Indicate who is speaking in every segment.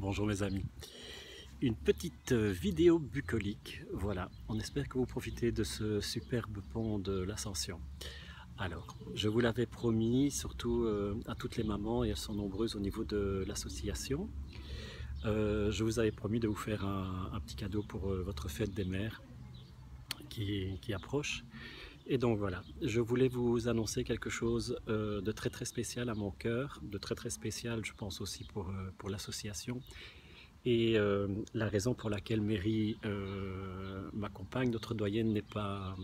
Speaker 1: Bonjour mes amis. Une petite vidéo bucolique, voilà. On espère que vous profitez de ce superbe pont de l'Ascension. Alors, je vous l'avais promis, surtout à toutes les mamans, et elles sont nombreuses au niveau de l'association. Je vous avais promis de vous faire un petit cadeau pour votre fête des mères qui approche. Et donc voilà, je voulais vous annoncer quelque chose de très très spécial à mon cœur, de très très spécial je pense aussi pour l'association. Et la raison pour laquelle Mary m'accompagne, notre doyenne n'est pas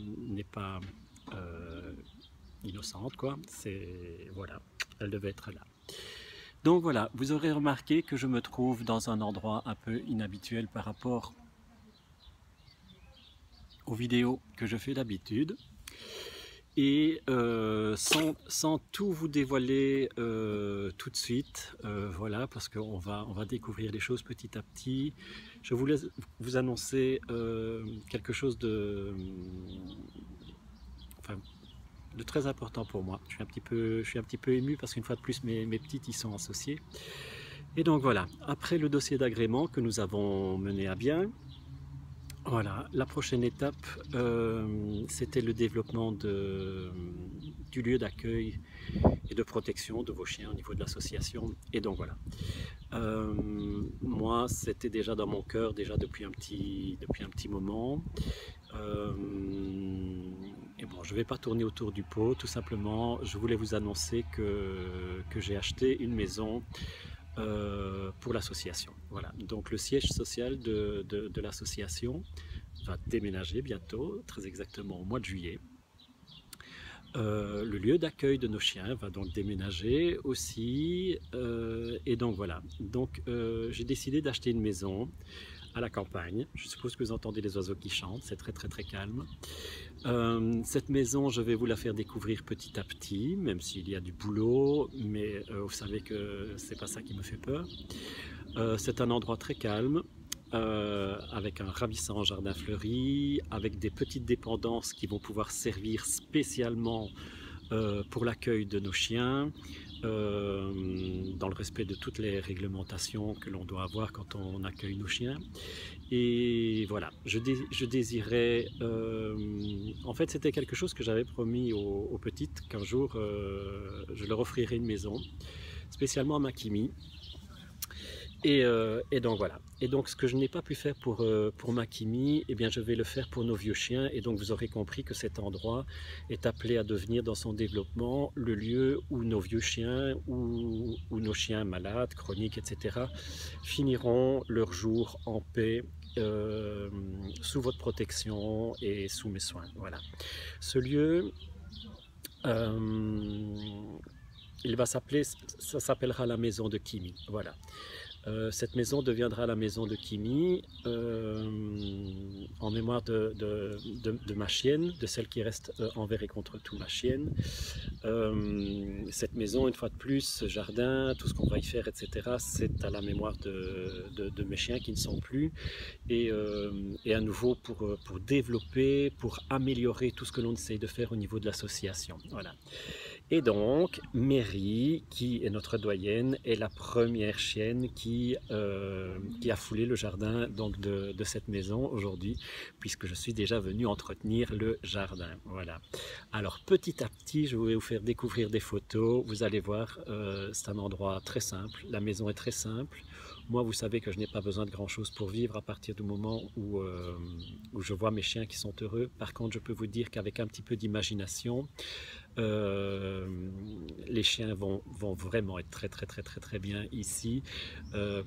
Speaker 1: innocente, quoi. C'est voilà, elle devait être là. Donc voilà, vous aurez remarqué que je me trouve dans un endroit un peu inhabituel par rapport aux vidéos que je fais d'habitude. Et sans tout vous dévoiler tout de suite, voilà, parce qu'on va découvrir les choses petit à petit. Je voulais vous annoncer quelque chose enfin, de très important pour moi. Je suis un petit peu ému parce qu'une fois de plus, mes petites y sont associées. Et donc voilà, après le dossier d'agrément que nous avons mené à bien, voilà, la prochaine étape, c'était le développement du lieu d'accueil et de protection de vos chiens au niveau de l'association. Et donc voilà, moi c'était déjà dans mon cœur déjà depuis un petit moment. Et bon, je ne vais pas tourner autour du pot, tout simplement, je voulais vous annoncer que j'ai acheté une maison pour l'association. Voilà, donc le siège social de l'association va déménager bientôt, très exactement au mois de juillet. Le lieu d'accueil de nos chiens va donc déménager aussi, et donc voilà. Donc j'ai décidé d'acheter une maison à la campagne. Je suppose que vous entendez les oiseaux qui chantent, c'est très très très calme. Cette maison, je vais vous la faire découvrir petit à petit, même s'il y a du boulot, mais vous savez que c'est pas ça qui me fait peur. C'est un endroit très calme, avec un ravissant jardin fleuri, avec des petites dépendances qui vont pouvoir servir spécialement pour l'accueil de nos chiens, dans le respect de toutes les réglementations que l'on doit avoir quand on accueille nos chiens. Et voilà, je désirais, en fait c'était quelque chose que j'avais promis aux petites, qu'un jour je leur offrirai une maison, spécialement à Makimi. Et donc voilà. Et donc ce que je n'ai pas pu faire pour Makimi, eh bien je vais le faire pour nos vieux chiens. Et donc vous aurez compris que cet endroit est appelé à devenir dans son développement le lieu où nos vieux chiens ou nos chiens malades, chroniques, etc. finiront leur jour en paix, sous votre protection et sous mes soins. Voilà. Ce lieu, ça s'appellera la maison de Kimi. Voilà. Cette maison deviendra la maison de Kimi, en mémoire de ma chienne, de celle qui reste envers et contre tout ma chienne. Cette maison, une fois de plus, ce jardin, tout ce qu'on va y faire, etc., c'est à la mémoire de mes chiens qui ne sont plus, et à nouveau pour développer, pour améliorer tout ce que l'on essaye de faire au niveau de l'association. Voilà. Et donc, Mary, qui est notre doyenne, est la première chienne qui a foulé le jardin donc de cette maison aujourd'hui, puisque je suis déjà venu entretenir le jardin. Voilà. Alors, petit à petit, je vais vous faire découvrir des photos. Vous allez voir, c'est un endroit très simple. La maison est très simple. Moi, vous savez que je n'ai pas besoin de grand-chose pour vivre à partir du moment où je vois mes chiens qui sont heureux. Par contre, je peux vous dire qu'avec un petit peu d'imagination, les chiens vont vraiment être très bien ici,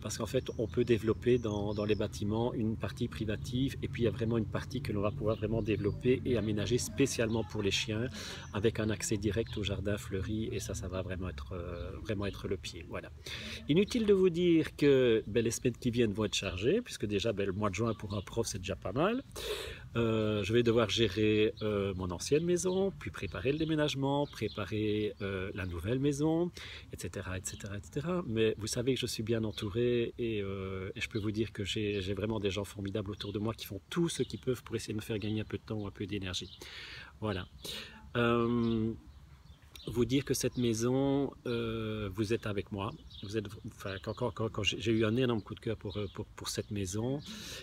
Speaker 1: parce qu'en fait on peut développer dans les bâtiments une partie privative, et puis il y a vraiment une partie que l'on va pouvoir vraiment développer et aménager spécialement pour les chiens, avec un accès direct au jardin fleuri, et ça va vraiment être le pied. Voilà. Inutile de vous dire que les semaines qui viennent vont être chargées, puisque déjà le mois de juin pour un prof c'est déjà pas mal. Je vais devoir gérer mon ancienne maison, puis préparer le déménagement, préparer la nouvelle maison, etc., etc., etc. Mais vous savez que je suis bien entouré, et je peux vous dire que j'ai vraiment des gens formidables autour de moi qui font tout ce qu'ils peuvent pour essayer de me faire gagner un peu de temps ou un peu d'énergie. Voilà. vous dire que cette maison, vous êtes avec moi. Vous êtes, enfin, quand j'ai eu un énorme coup de cœur pour cette maison,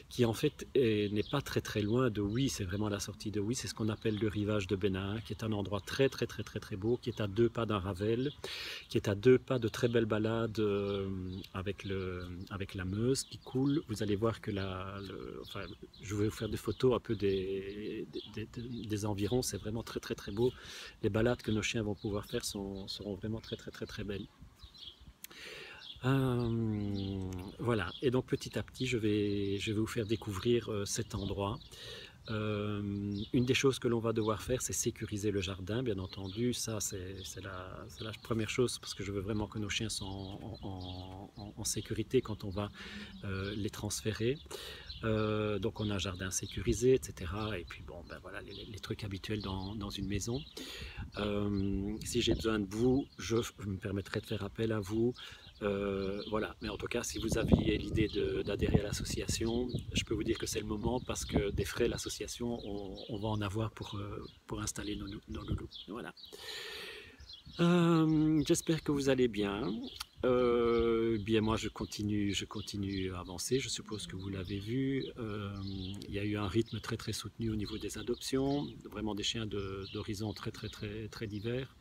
Speaker 1: qui en fait n'est pas très très loin de Huy, c'est vraiment la sortie de Huy, c'est ce qu'on appelle le rivage de Bénin, qui est un endroit très très très très très beau, qui est à 2 pas d'un Ravel, qui est à 2 pas de très belles balades avec la Meuse qui coule. Vous allez voir que enfin, je vais vous faire des photos un peu des environs, c'est vraiment très très très beau. Les balades que nos chiens vont pouvoir faire seront vraiment très très très très belles. Voilà, et donc petit à petit je vais vous faire découvrir cet endroit. Une des choses que l'on va devoir faire, c'est sécuriser le jardin, bien entendu. Ça, c'est la première chose, parce que je veux vraiment que nos chiens soient en sécurité quand on va les transférer. Donc on a un jardin sécurisé, etc. Et puis bon, ben voilà, les trucs habituels dans une maison. Si j'ai besoin de vous, je me permettrai de faire appel à vous. Voilà, mais en tout cas, si vous aviez l'idée d'adhérer à l'association, je peux vous dire que c'est le moment, parce que des frais, l'association, on va en avoir pour installer nos loulous. Voilà. J'espère que vous allez bien. Bien moi je continue à avancer, je suppose que vous l'avez vu. Il y a eu un rythme très très soutenu au niveau des adoptions, vraiment des chiens d'horizons très très très très divers.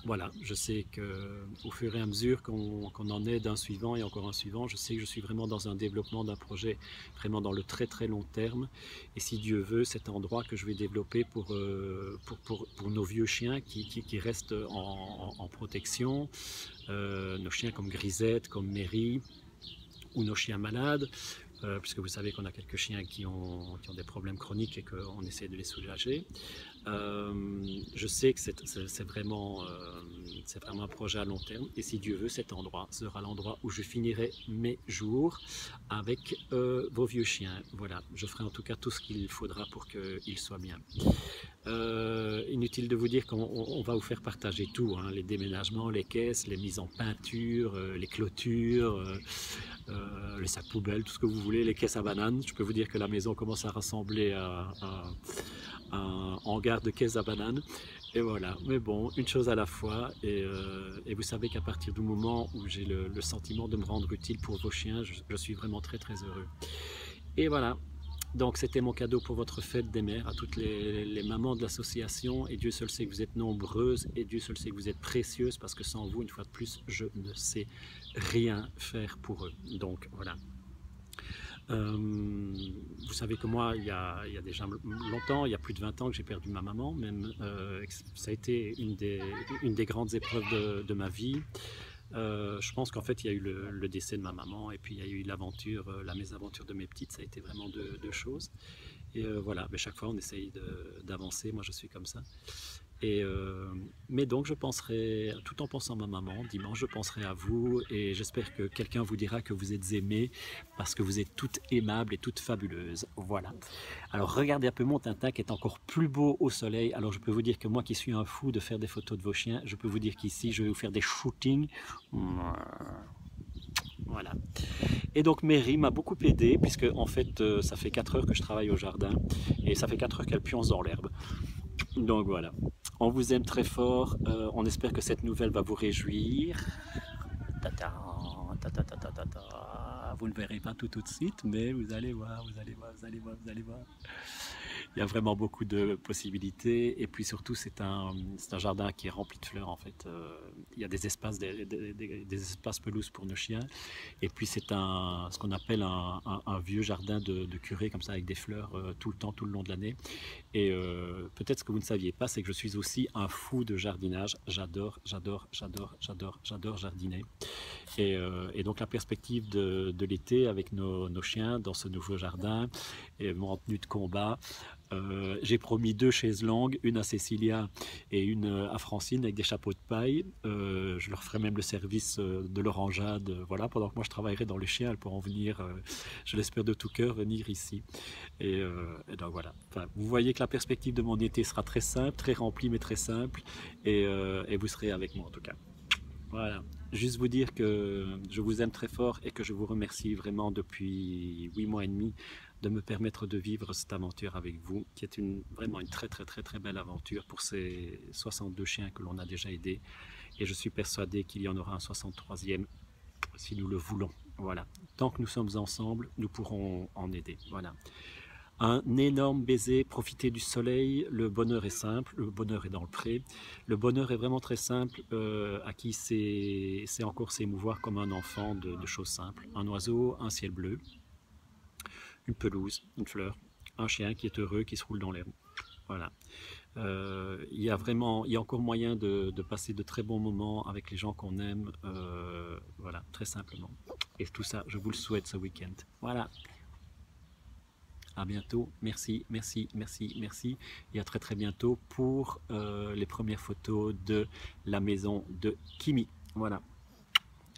Speaker 1: Voilà, je sais qu'au fur et à mesure qu'on en est d'un suivant et encore un suivant, je sais que je suis vraiment dans un développement d'un projet vraiment dans le très très long terme. Et si Dieu veut, cet endroit que je vais développer pour nos vieux chiens qui restent en protection, nos chiens comme Grisette, comme Mary, ou nos chiens malades, puisque vous savez qu'on a quelques chiens qui ont des problèmes chroniques et qu'on essaie de les soulager. Je sais que c'est vraiment un projet à long terme, et si Dieu veut, cet endroit sera l'endroit où je finirai mes jours avec vos vieux chiens. Voilà, je ferai en tout cas tout ce qu'il faudra pour qu'ils soient bien. Inutile de vous dire qu'on va vous faire partager tout, hein, les déménagements, les caisses, les mises en peinture, les clôtures, les sacs poubelles, tout ce que vous voulez, les caisses à bananes. Je peux vous dire que la maison commence à ressembler à un hangar de caisses à bananes. Et voilà, mais bon, une chose à la fois, et vous savez qu'à partir du moment où j'ai le sentiment de me rendre utile pour vos chiens, je suis vraiment très très heureux. Et voilà, donc c'était mon cadeau pour votre fête des mères, à toutes les mamans de l'association, et Dieu seul sait que vous êtes nombreuses, et Dieu seul sait que vous êtes précieuses, parce que sans vous, une fois de plus, je ne sais rien faire pour eux. Donc voilà. Vous savez que moi, il y a déjà longtemps, il y a plus de 20 ans que j'ai perdu ma maman, même ça a été une des grandes épreuves de ma vie. Je pense qu'en fait il y a eu le décès de ma maman, et puis il y a eu l'aventure, la mésaventure de mes petites. Ça a été vraiment deux choses. Et voilà, mais chaque fois on essaye d'avancer, moi je suis comme ça. Mais donc je penserai, tout en pensant à ma maman, dimanche je penserai à vous, et j'espère que quelqu'un vous dira que vous êtes aimées, parce que vous êtes toutes aimables et toutes fabuleuses. Voilà. Alors regardez un peu mon Tintin qui est encore plus beau au soleil. Alors je peux vous dire que moi qui suis un fou de faire des photos de vos chiens, je peux vous dire qu'ici je vais vous faire des shootings. Voilà. Et donc Mary m'a beaucoup aidé, puisque en fait ça fait 4 heures que je travaille au jardin, et ça fait 4 heures qu'elle pionce dans l'herbe. Donc voilà, on vous aime très fort, on espère que cette nouvelle va vous réjouir. Tata, tata, tata, tata. Vous ne le verrez pas tout de suite, mais vous allez voir, vous allez voir, vous allez voir, vous allez voir. Il y a vraiment beaucoup de possibilités, et puis surtout c'est un jardin qui est rempli de fleurs en fait. Il y a des espaces, des espaces pelouses pour nos chiens, et puis c'est ce qu'on appelle un vieux jardin de curé, comme ça, avec des fleurs tout le temps, tout le long de l'année. Et peut-être ce que vous ne saviez pas, c'est que je suis aussi un fou de jardinage. J'adore jardiner. Et donc la perspective de l'été avec nos chiens dans ce nouveau jardin, et en tenue de combat. J'ai promis 2 chaises longues, une à Cécilia et une à Francine, avec des chapeaux de paille. Je leur ferai même le service de l'orangeade. Voilà, pendant que moi je travaillerai dans les chiens, elles pourront venir, je l'espère de tout cœur, venir ici. Et donc voilà. Enfin, vous voyez que la perspective de mon été sera très simple, très remplie, mais très simple. Et vous serez avec moi en tout cas. Voilà. Juste vous dire que je vous aime très fort et que je vous remercie vraiment depuis 8 mois et demi de me permettre de vivre cette aventure avec vous, qui est vraiment une très très très très belle aventure pour ces 62 chiens que l'on a déjà aidés. Et je suis persuadé qu'il y en aura un 63e si nous le voulons. Voilà. Tant que nous sommes ensemble, nous pourrons en aider. Voilà. Un énorme baiser, profitez du soleil, le bonheur est simple, le bonheur est dans le pré. Le bonheur est vraiment très simple, à qui c'est encore s'émouvoir comme un enfant de choses simples. Un oiseau, un ciel bleu, une pelouse, une fleur, un chien qui est heureux, qui se roule dans l'herbe. Voilà. Il y a encore moyen de passer de très bons moments avec les gens qu'on aime, voilà, très simplement. Et tout ça, je vous le souhaite ce week-end. Voilà. À bientôt, merci, merci, merci, merci, et à très très bientôt pour les premières photos de la maison de Kimi. Voilà,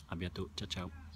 Speaker 1: à bientôt, ciao ciao.